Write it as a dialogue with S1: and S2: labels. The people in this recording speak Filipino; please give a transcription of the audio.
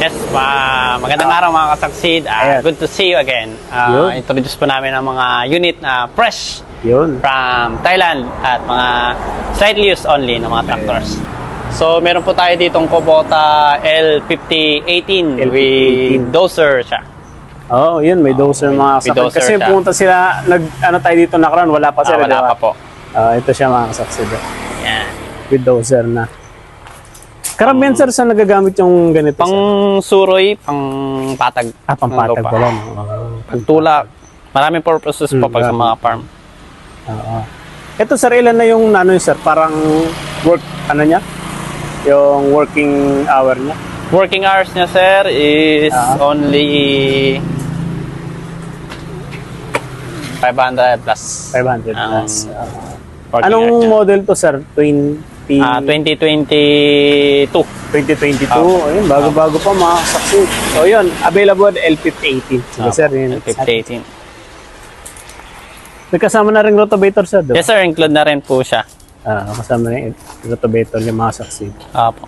S1: Yes, magandang araw mga kasaksid. Good to see you again. Introduce po namin ang mga unit na fresh from Thailand at mga slightly used only na mga tractors. So, meron po tayo ditong Kubota L5018 with dozer siya.
S2: Oo, yun, may dozer mga kasaksid. Kasi
S1: siya.
S2: pumunta sila, ano tayo dito nakaraan, wala pa sila.
S1: Wala pa po.
S2: Ito siya mga kasaksid.
S1: Yan.
S2: With dozer na. Karamihan sir, saan nagagamit yung ganito?
S1: Pang suroy, pang patag.
S2: Pampatag
S1: ng lupa.
S2: pala.
S1: Pagtulak. Maraming purposes po pag sa mga farm.
S2: Oo. Ito sir, ilan na yung ano yun sir? Parang work, ano niya? Yung working hour niya?
S1: Working hours niya, sir, is only 500 plus.
S2: 500 plus.
S1: Working
S2: Anong
S1: hours niya.
S2: model to sir?
S1: 2022.
S2: 2022. Ayun, bago-bago pa mga kasaksid. So yun, available L5018. Sige sir, yun.
S1: L5018.
S2: May kasama na rin rotovator sir.
S1: Yes, sir. Include na rin po siya.
S2: Kasama na yung rotovator yung mga saksid.
S1: Apo.